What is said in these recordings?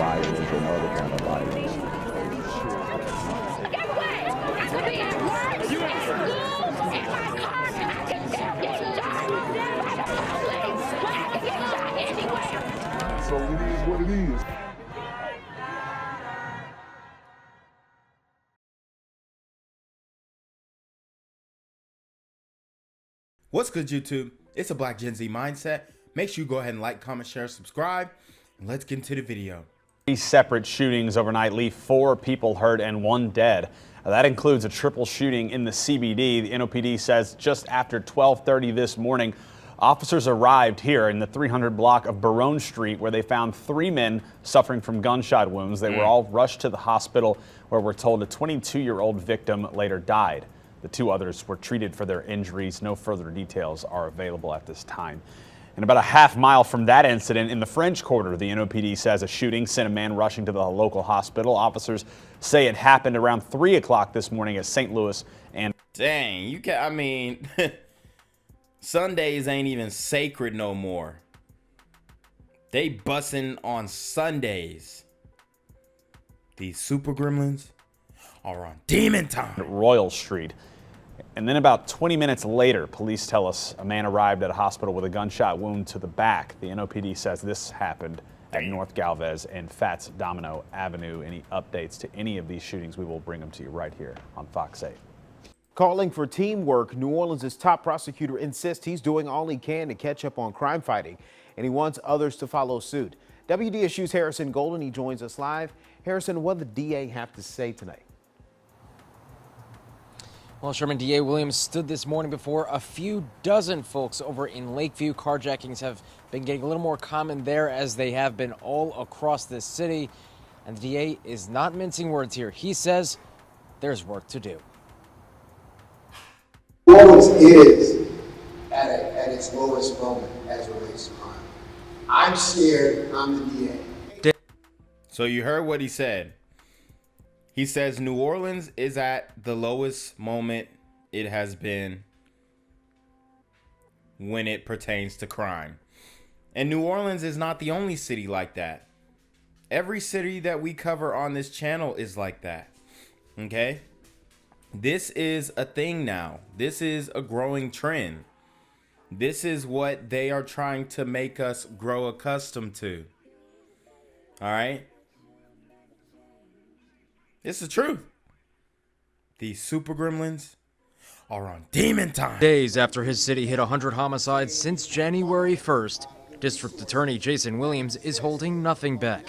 violence or no other kind of violence. Get away! I could be at work, at school, in my car, and I can still get shot by the police. But I can get shot anywhere. So it is what it is. What's good, YouTube? It's a Black Gen Z Mindset. Make sure you go ahead and like, comment, share, subscribe, and let's get into the video. 3 separate shootings overnight leave 4 people hurt and 1 dead. That includes a triple shooting in the CBD. The NOPD says just after 12:30 this morning, officers arrived here in the 300 block of Barone Street, where they found 3 men suffering from gunshot wounds. They were all rushed to the hospital, where we're told a 22-year-old victim later died. The 2 others were treated for their injuries. No further details are available at this time. And about a half mile from that incident in the French Quarter, the NOPD says a shooting sent a man rushing to the local hospital. Officers say it happened around 3 o'clock this morning at St. Louis and... Dang, you can, I mean, Sundays ain't even sacred no more. They bussin' on Sundays. These super gremlins are on demon time. Royal Street. And then about 20 minutes later, police tell us a man arrived at a hospital with a gunshot wound to the back. The NOPD says this happened at North Galvez and Fats Domino Avenue. Any updates to any of these shootings, we will bring them to you right here on Fox 8. Calling for teamwork, New Orleans' top prosecutor insists he's doing all he can to catch up on crime fighting, and he wants others to follow suit. WDSU's Harrison Golden, he joins us live. Harrison, what did the DA have to say tonight? Well, Sherman, DA Williams stood this morning before a few dozen folks over in Lakeview. Carjackings have been getting a little more common there, as they have been all across this city. And the DA is not mincing words here. He says there's work to do. New Orleans is at its lowest moment as it relates to crime. I'm scared. I'm the DA. So you heard what he said. He says New Orleans is at the lowest moment it has been when it pertains to crime. And New Orleans is not the only city like that. Every city that we cover on this channel is like that. Okay? This is a thing now. This is a growing trend. This is what they are trying to make us grow accustomed to. All right? It's the truth. These super gremlins are on demon time. Days after his city hit 100 homicides since January 1st, District Attorney Jason Williams is holding nothing back.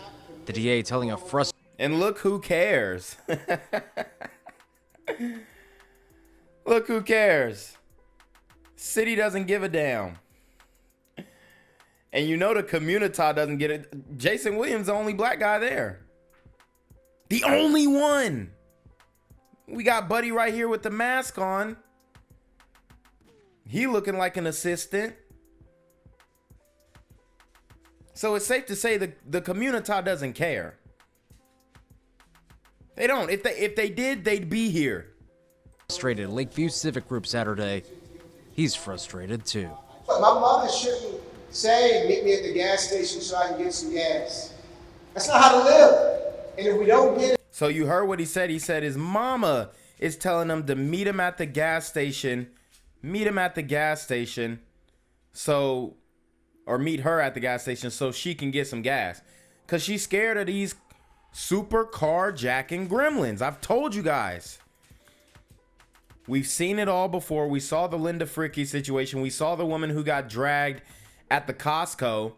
The DA telling a frustrated... And look who cares. Look who cares. City doesn't give a damn. And you know the community doesn't get it. Jason Williams, the only black guy there. The only one. We got Buddy right here with the mask on. He looking like an assistant. So it's safe to say the community doesn't care. They don't. If they did, they'd be here. Frustrated Lakeview Civic Group Saturday. He's frustrated too. But my mother shouldn't say, meet me at the gas station so I can get some gas. That's not how to live. And if we don't get it. So you heard what he said. He said his mama is telling him to meet him at the gas station. Meet him at the gas station. So, or meet her at the gas station so she can get some gas. Because she's scared of these super carjacking gremlins. I've told you guys. We've seen it all before. We saw the Linda Fricky situation. We saw the woman who got dragged at the Costco.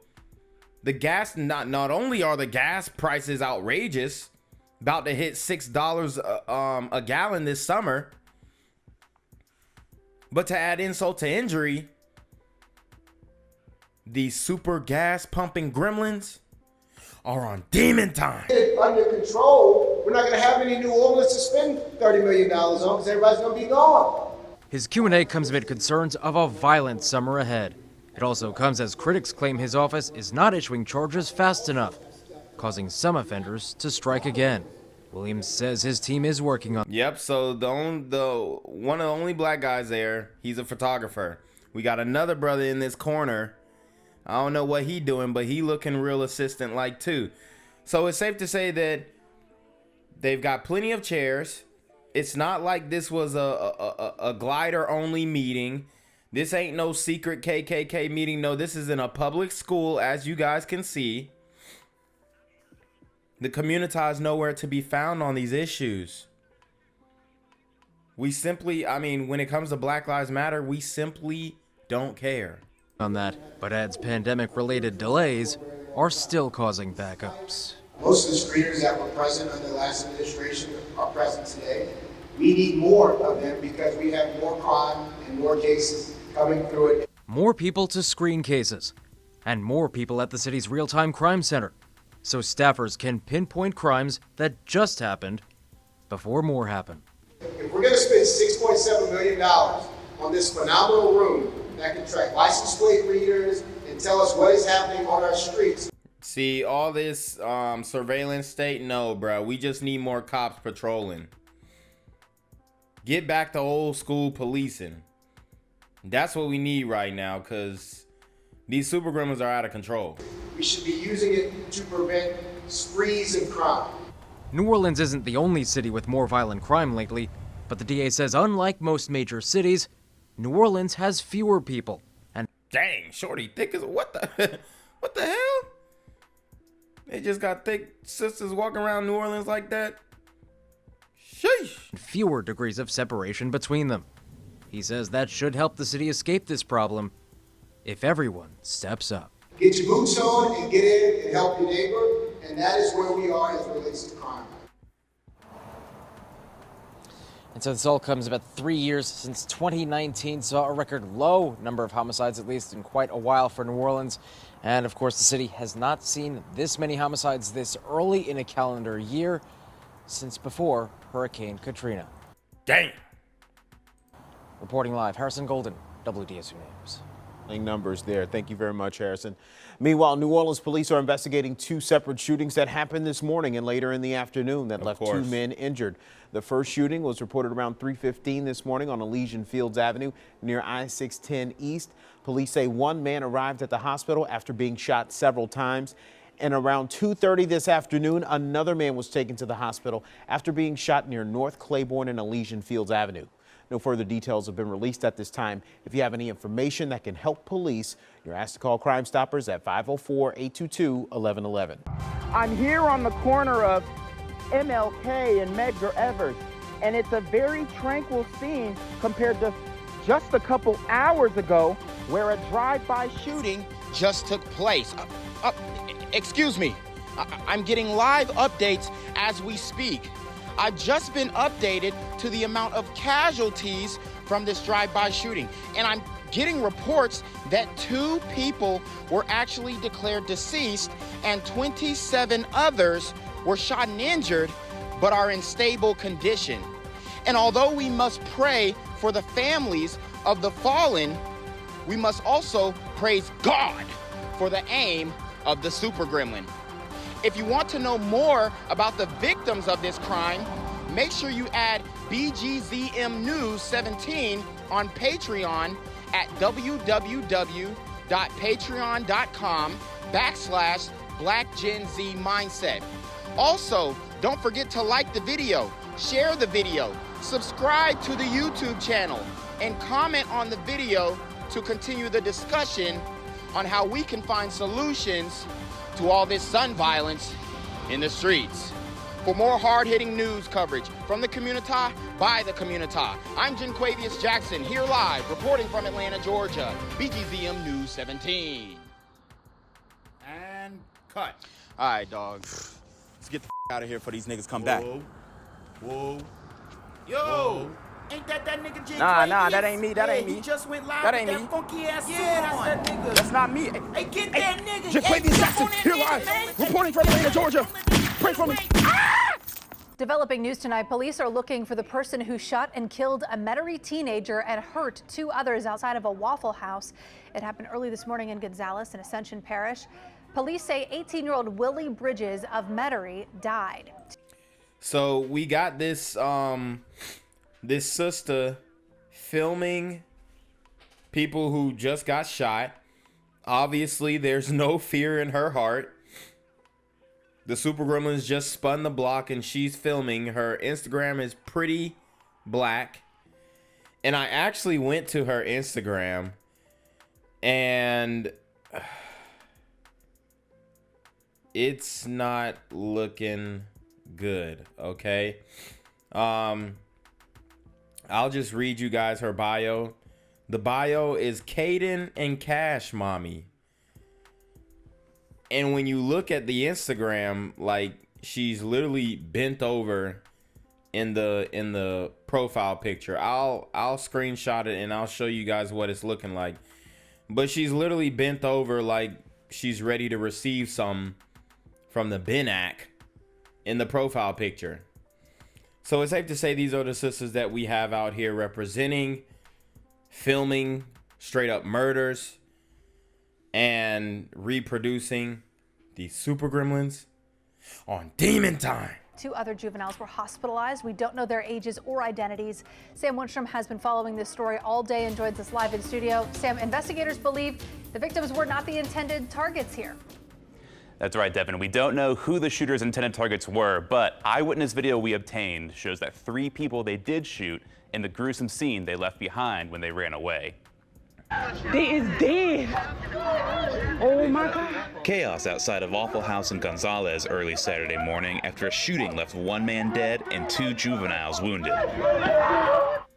The gas, not only are the gas prices outrageous, about to hit $6 a gallon this summer, but to add insult to injury, these super gas pumping gremlins are on demon time. Under control, we're not going to have any New Orleans to spend $30 million on because everybody's going to be gone. His Q&A comes amid concerns of a violent summer ahead. It also comes as critics claim his office is not issuing charges fast enough, causing some offenders to strike again. Williams says his team is working on. Yep, so one of the only black guys there, he's a photographer. We got another brother in this corner. I don't know what he doing, but he looking real assistant like too. So it's safe to say that they've got plenty of chairs. It's not like this was a glider only meeting. This ain't no secret KKK meeting. No, this is in a public school, as you guys can see. The community is nowhere to be found on these issues. We simply, I mean, when it comes to Black Lives Matter, we simply don't care. On that, but adds pandemic-related delays are still causing backups. Most of the screeners that were present under the last administration are present today. We need more of them because we have more crime and more cases coming through it. More people to screen cases, and more people at the city's real-time crime center, so staffers can pinpoint crimes that just happened before more happen. If we're going to spend $6.7 million on this phenomenal room that can track license plate readers and tell us what is happening on our streets. See, all this surveillance state, no, bro. We just need more cops patrolling. Get back to old school policing. That's what we need right now, because these super gremlins are out of control. We should be using it to prevent sprees of crime. New Orleans isn't the only city with more violent crime lately, but the DA says unlike most major cities, New Orleans has fewer people. And dang, shorty, thick as what the what the hell? They just got thick sisters walking around New Orleans like that. Sheesh. Fewer degrees of separation between them. He says that should help the city escape this problem if everyone steps up. Get your boots on and get in and help your neighbor, and that is where we are as it relates to crime. And so this all comes about 3 years since 2019 saw a record low number of homicides, at least in quite a while for New Orleans. And of course, the city has not seen this many homicides this early in a calendar year since before Hurricane Katrina. Dang. Reporting live, Harrison Golden, WDSU News. Numbers there. Thank you very much, Harrison. Meanwhile, New Orleans police are investigating two separate shootings that happened this morning and later in the afternoon that left two men injured. The first shooting was reported around 3:15 this morning on Elysian Fields Avenue near I-610 East. Police say one man arrived at the hospital after being shot several times. And around 2:30 this afternoon, another man was taken to the hospital after being shot near North Claiborne and Elysian Fields Avenue. No further details have been released at this time. If you have any information that can help police, you're asked to call Crime Stoppers at 504-822-1111. I'm here on the corner of MLK and Medgar Evers, and it's a very tranquil scene compared to just a couple hours ago where a drive-by shooting just took place. Excuse me, I'm getting live updates as we speak. I've just been updated to the amount of casualties from this drive-by shooting, and I'm getting reports that 2 people were actually declared deceased and 27 others were shot and injured but are in stable condition. And although we must pray for the families of the fallen, we must also praise God for the aim of the super gremlin. If you want to know more about the victims of this crime, make sure you add BGZM News 17 on Patreon at www.patreon.com/blackgenzmindset. Also, don't forget to like the video, share the video, subscribe to the YouTube channel, and comment on the video to continue the discussion on how we can find solutions to all this gun violence in the streets. For more hard-hitting news coverage from the community, by the community, I'm Janquavius Jackson, here live, reporting from Atlanta, Georgia, BGZM News 17. And cut. All right, dog. Let's get the out of here before these niggas come back. Whoa. Yo! Ain't that nigga J? Nah, that ain't me. That ain't me. He just went live That with ain't that me. funky ass suit That's on. that nigga. That's not me. Hey, get that nigga. Janquavius Jackson, here live, reporting from Atlanta, Georgia. Pray for me. Developing news tonight, police are looking for the person who shot and killed a Metairie teenager and hurt 2 others outside of a Waffle House. It happened early this morning in Gonzales in Ascension Parish. Police say 18-year-old Willie Bridges of Metairie died. So we got this this sister filming people who just got shot. Obviously, there's no fear in her heart. The Super Gremlins just spun the block and she's filming. Her Instagram is pretty black. And I actually went to her Instagram and it's not looking good, okay? I'll just read you guys her bio. The bio is Caden and Cash Mommy. And when you look at the Instagram, like, she's literally bent over in the profile picture. I'll screenshot it and I'll show you guys what it's looking like. But she's literally bent over like she's ready to receive some from the BNAC in the profile picture. So it's safe to say these are the sisters that we have out here representing, filming straight up murders, and reproducing the Super Gremlins on Demon Time. 2 other juveniles were hospitalized. We don't know their ages or identities. Sam Winstrom has been following this story all day and joins us live in studio. Sam, investigators believe the victims were not the intended targets here. That's right, Devin. We don't know who the shooter's intended targets were, but eyewitness video we obtained shows that 3 people they did shoot in the gruesome scene they left behind when they ran away. They is dead. Oh my God. Chaos outside of Waffle House in Gonzales early Saturday morning after a shooting left 1 man dead and 2 juveniles wounded.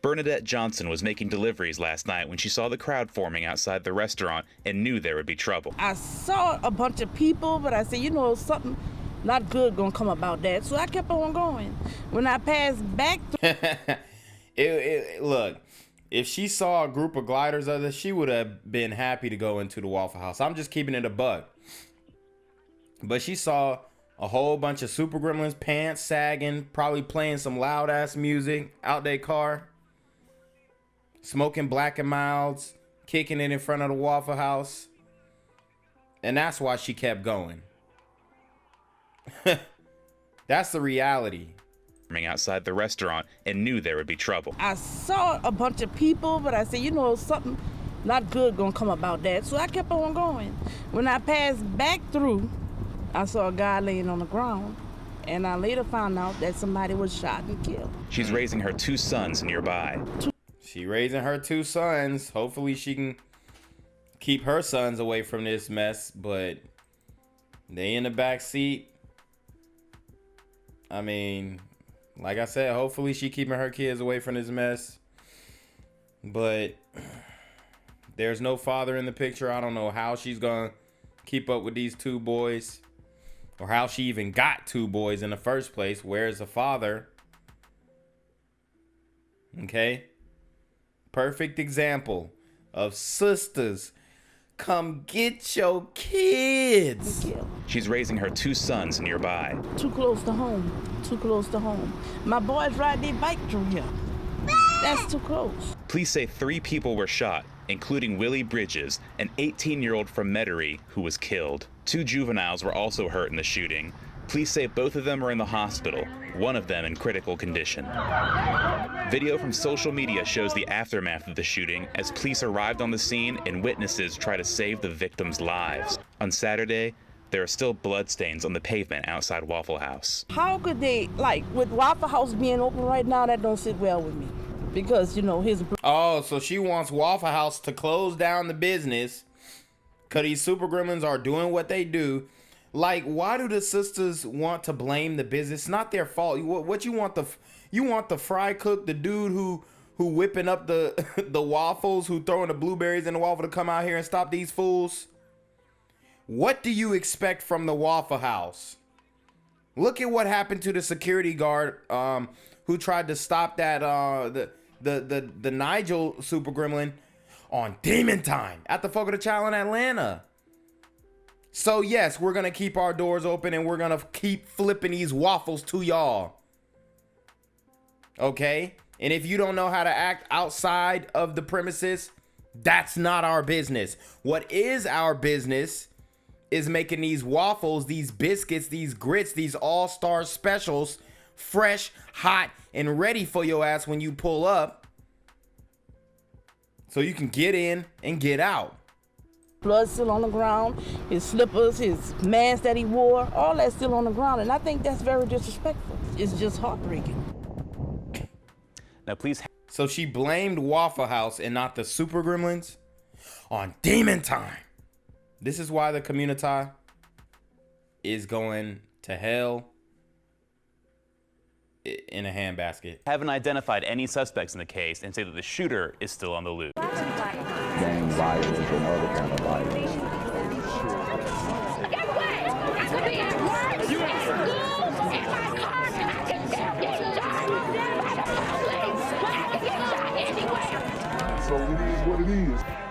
Bernadette Johnson was making deliveries last night when she saw the crowd forming outside the restaurant and knew there would be trouble. I saw a bunch of people, but I said, you know, something not good gonna come about that. So I kept on going. When I passed back look, if she saw a group of gliders of this, she would have been happy to go into the Waffle House. I'm just keeping it a buck. But she saw a whole bunch of Super Gremlins, pants sagging, probably playing some loud ass music out their car, smoking Black and Milds, kicking it in front of the Waffle House. And that's why she kept going. That's the reality. Outside the restaurant and knew there would be trouble. I saw a bunch of people, but I said, you know, something not good gonna come about that. So I kept on going. When I passed back through, I saw a guy laying on the ground, and I later found out that somebody was shot and killed. She's raising her 2 sons nearby. She raising her 2 sons. Hopefully she can keep her sons away from this mess, but they in the back seat. I mean, like I said, hopefully she keeping her kids away from this mess. But there's no father in the picture. I don't know how she's gonna keep up with these 2 boys, or how she even got 2 boys in the first place. Where's the father? Okay. Perfect example of sisters. Come get your kids. She's raising her 2 sons nearby. Too close to home. Too close to home. My boys ride their bike through here. That's too close. Police say 3 people were shot, including Willie Bridges, an 18-year-old from Metairie who was killed. 2 juveniles were also hurt in the shooting. Police say both of them are in the hospital, one of them in critical condition. Video from social media shows the aftermath of the shooting as police arrived on the scene and witnesses try to save the victims' lives. On Saturday, there are still bloodstains on the pavement outside Waffle House. How could they, like, with Waffle House being open right now, that don't sit well with me. Because, you know, his... Oh, so she wants Waffle House to close down the business because these Super Gremlins are doing what they do. Like, why do the sisters want to blame the business? It's not their fault. What you want the fry cook, the dude who whipping up the the waffles, who throwing the blueberries in the waffle to come out here and stop these fools? What do you expect from the Waffle House? Look at what happened to the security guard who tried to stop that the Nigel Super Gremlin on Demon Time at the Fogo de Chao in Atlanta. So yes, we're gonna keep our doors open and we're gonna keep flipping these waffles to y'all. Okay? And if you don't know how to act outside of the premises, that's not our business. What is our business is making these waffles, these biscuits, these grits, these all-star specials fresh, hot, and ready for your ass when you pull up, so you can get in and get out. Blood still on the ground, his slippers, his mask that he wore, all that's still on the ground. And I think that's very disrespectful. It's just heartbreaking. Now, please. So she blamed Waffle House and not the Super Gremlins on Demon Time. This is why the community is going to hell in a handbasket. Haven't identified any suspects in the case and say that the shooter is still on the loose. Gang violence and other kind of violence. Guess what? I could be at work, at school, in my car, and I can still get shot by the police. But I can get shot anywhere. So it is what it is.